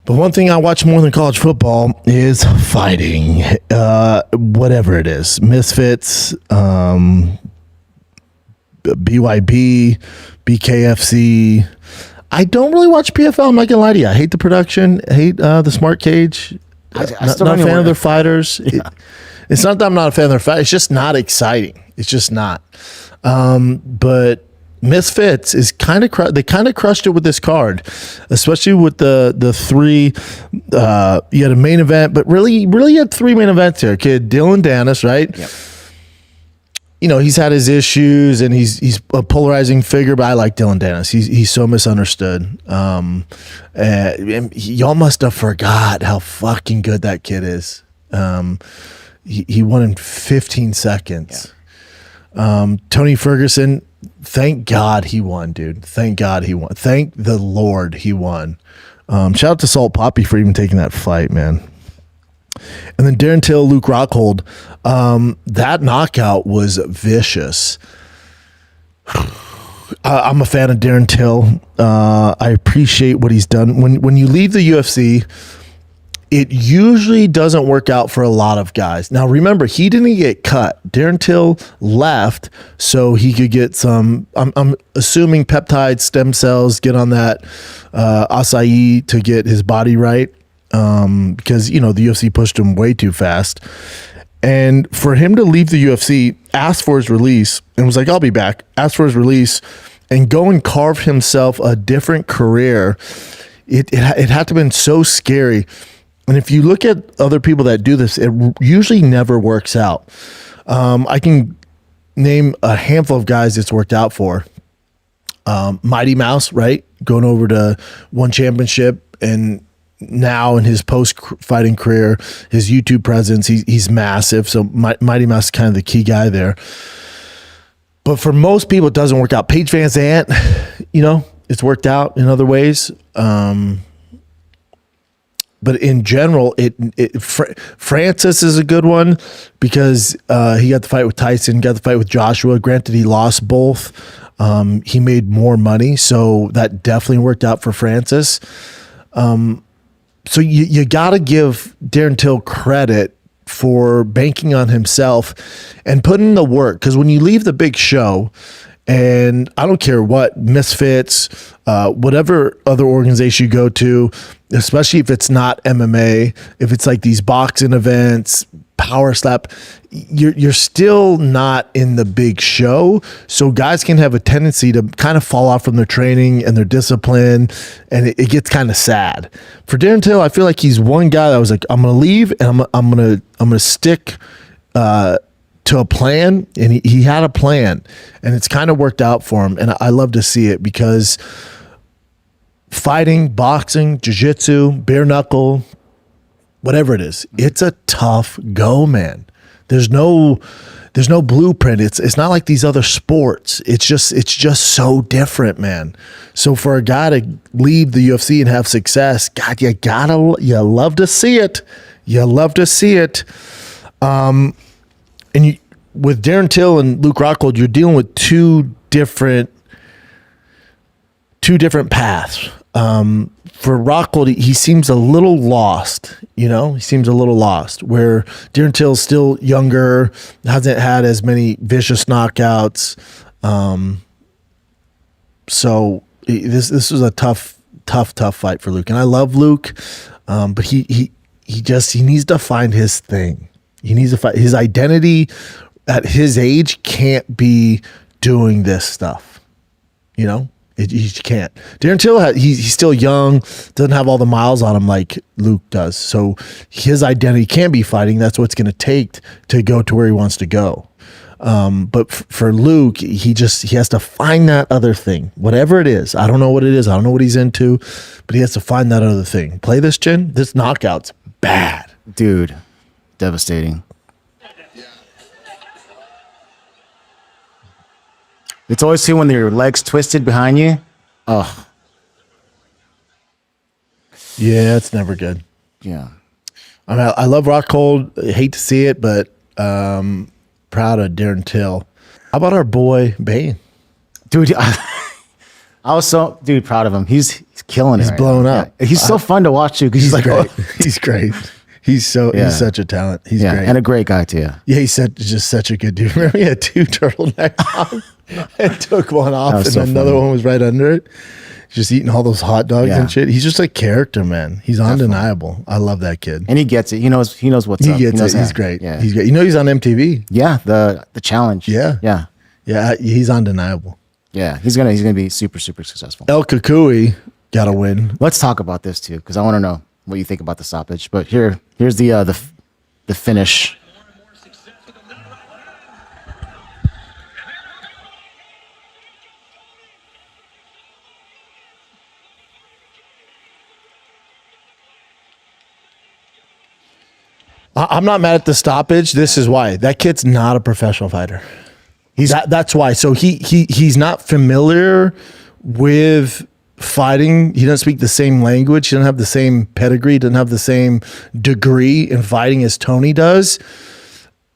But one thing I watch more than college football is fighting. Whatever it is. Misfits, BYB, BKFC. I don't really watch PFL. I'm not gonna lie to you. I hate the production. I hate the smart cage. I Not a fan of their fighters. Yeah. It's not that I'm not a fan of their fight. It's just not exciting. It's just not. But Misfits is they kind of crushed it with this card, especially with the three. You had a main event, but really you had three main events here. Kid Dylan Dennis, right? Yep. You know, he's had his issues and he's a polarizing figure, but I like Dylan Dennis. He's so misunderstood. And y'all must have forgot how fucking good that kid is. He won in 15 seconds. Yeah. Tony Ferguson, thank God he won, dude. Thank God he won. Thank the Lord he won. Shout out to Salt Poppy for even taking that fight, man. And then Daren Till, Luke Rockhold, that knockout was vicious. I'm a fan of Daren Till. I appreciate what he's done. When you leave the UFC, it usually doesn't work out for a lot of guys. Now, remember, he didn't get cut. Daren Till left so he could get some, I'm assuming peptide stem cells, get on that acai to get his body right. Because, you know, the UFC pushed him way too fast. And for him to leave the UFC, ask for his release, and was like, I'll be back, ask for his release, and go and carve himself a different career, it had to have been so scary. And if you look at other people that do this, it usually never works out. I can name a handful of guys it's worked out for. Mighty Mouse, right? Going over to one championship, and now in his post-fighting career, his YouTube presence, he's massive. So Mighty Mouse is kind of the key guy there. But for most people, it doesn't work out. Paige Van Zandt, you know, it's worked out in other ways. But in general, Francis is a good one because he got the fight with Tyson, got the fight with Joshua. Granted, he lost both. He made more money, so that definitely worked out for Francis. So you got to give Daren Till credit for banking on himself and putting in the work. Because when you leave the big show, and I don't care what, Misfits, whatever other organization you go to, especially if it's not MMA, if it's like these boxing events, power slap, you're still not in the big show. So guys can have a tendency to kind of fall off from their training and their discipline, and it gets kind of sad. For Daren Till, I feel like he's one guy that was like, I'm gonna leave and I'm gonna stick to a plan, and he had a plan, and it's kind of worked out for him, and I love to see it because fighting, boxing, jiu-jitsu, bare knuckle, whatever it is, it's a tough go, man. There's no blueprint. It's not like these other sports. It's just so different, man. So for a guy to leave the UFC and have success, God, you love to see it. You love to see it. And with Daren Till and Luke Rockhold, you're dealing with two different paths. For Rockhold, he seems a little lost, you know? He seems a little lost, where Daren Till's still younger, hasn't had as many vicious knockouts. So this was a tough fight for Luke. And I love Luke, but he needs to find his thing. He needs to find his identity. At his age, can't be doing this stuff, you know? He can't. Daren Till, he's still young, doesn't have all the miles on him like Luke does. So his identity can be fighting. That's what it's going to take to go to where he wants to go. But for Luke, he has to find that other thing, whatever it is. I don't know what it is. I don't know what he's into, but he has to find that other thing. Play this, Chin. This knockout's bad, dude. Devastating. It's always too when your legs twisted behind you. Oh. Yeah, it's never good. Yeah. I love Rockhold. I hate to see it, but proud of Daren Till. How about our boy Bane? Dude, I was so proud of him. He's killing it. He's right blown now. up. Yeah. He's so fun to watch too because he's like, great. oh. He's great. He's such a talent. He's great. And a great guy too. Yeah, he's just such a good dude. Remember, he had 2 turtlenecks on and took one off, and so another funny. one was right under it. Just eating all those hot dogs and shit. He's just a character, man. He's undeniable. I love that kid. And he gets it. He knows what's up. He gets it. How. He's great. Yeah. He's great. You know, he's on MTV. Yeah, the challenge. Yeah. He's undeniable. Yeah, he's gonna be super successful. El Kukui got to win. Let's talk about this too, because I want to know what you think about the stoppage. But here's the finish. I'm not mad at the stoppage. This is why. That kid's not a professional fighter. That's why. So he's not familiar with fighting. He doesn't speak the same language. He doesn't have the same pedigree. He doesn't have the same degree in fighting as Tony does.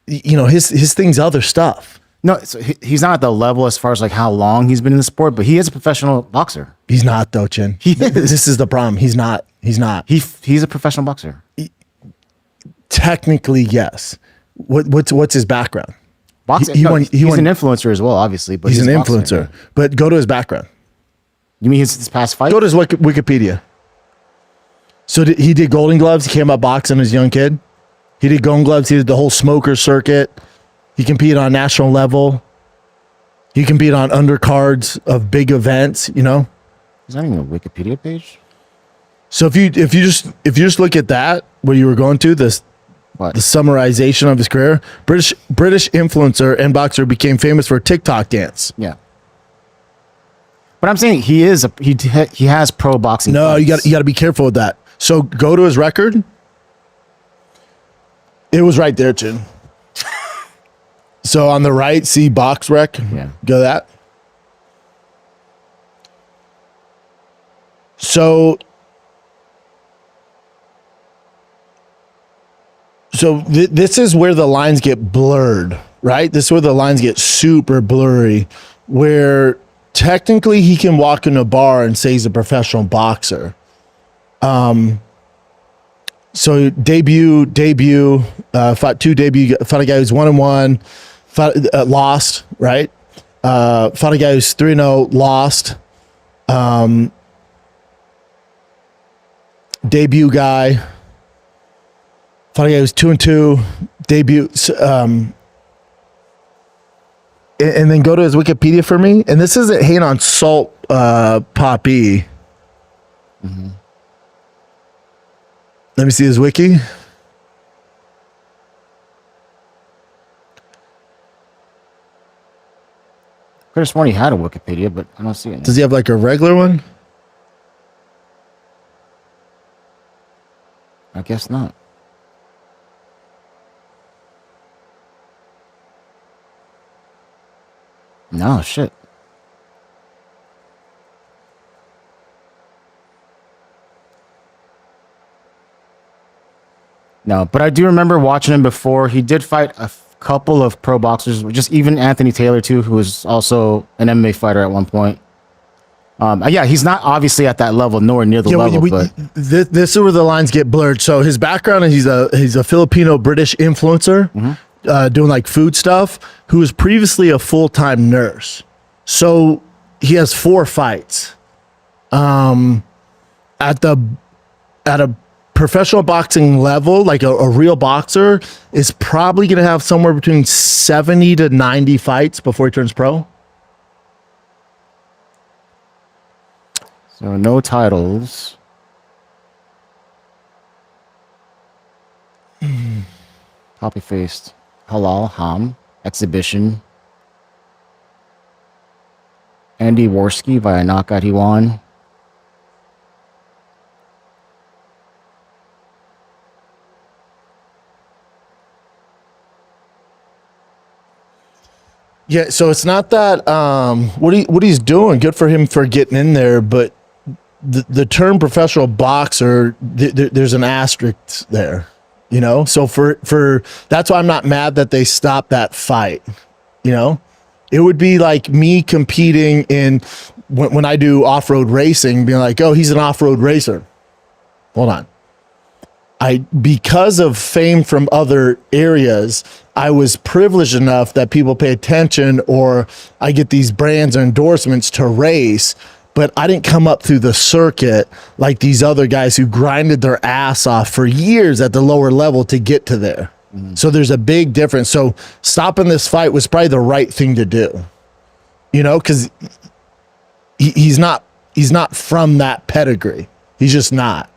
You know, his thing's other stuff. No, so he's not at the level as far as like how long he's been in the sport, but he is a professional boxer. He's not though, Chin. This is the problem. He's not. He's a professional boxer. Technically, yes. What's his background? Boxing. He's an influencer as well, obviously. But he's an a boxer, influencer. yeah. But go to his background. You mean his past fight? Go to his Wikipedia. So he did Golden Gloves. He came up boxing as a young kid. He did Golden Gloves. He did the whole smoker circuit. He competed on national level. He competed on undercards of big events. You know. Is that even a Wikipedia page? So if you just look at that, where you were going to the summarization of his career, British influencer and boxer became famous for a TikTok dance. Yeah. But I'm saying he has pro boxing. No, fights. you got to be careful with that. So go to his record. It was right there, Chin. So on the right, see box rec. Yeah. Go that. So this is where the lines get blurred, right? This is where the lines get super blurry, where technically he can walk in a bar and say he's a professional boxer. So debut, fought a guy who's 1-1, lost, right? Fought a guy who's 3-0, lost. Debut guy. Fought a guy who's 2-2, debut. And then go to his Wikipedia for me. And this isn't hating on Salt Poppy. Mm-hmm. Let me see his wiki. Could have sworn he had a Wikipedia, but I don't see it. Does he have like a regular one? I guess not. No, shit. No, but I do remember watching him before. He did fight a couple of pro boxers, just even Anthony Taylor too, who was also an MMA fighter at one point. Yeah, he's not obviously at that level, nowhere near the level. But this is where the lines get blurred. So his background is he's a Filipino British influencer, doing like food stuff, who was previously a full-time nurse. So he has 4 fights. At a professional boxing level, like a real boxer is probably going to have somewhere between 70 to 90 fights before he turns pro. So no titles. Poppy faced Halal Ham exhibition. Andy Worski via knockout he won. Yeah, so it's not that what he's doing, good for him for getting in there, but the term professional boxer, there's an asterisk there, you know? So for that's why I'm not mad that they stopped that fight, you know? It would be like me competing in when I do off-road racing, being like, oh, he's an off-road racer. Hold on. Because of fame from other areas, I was privileged enough that people pay attention, or I get these brands or endorsements to race, but I didn't come up through the circuit like these other guys who grinded their ass off for years at the lower level to get to there. So there's a big difference. So stopping this fight was probably the right thing to do, because he's not from that pedigree. He's just not.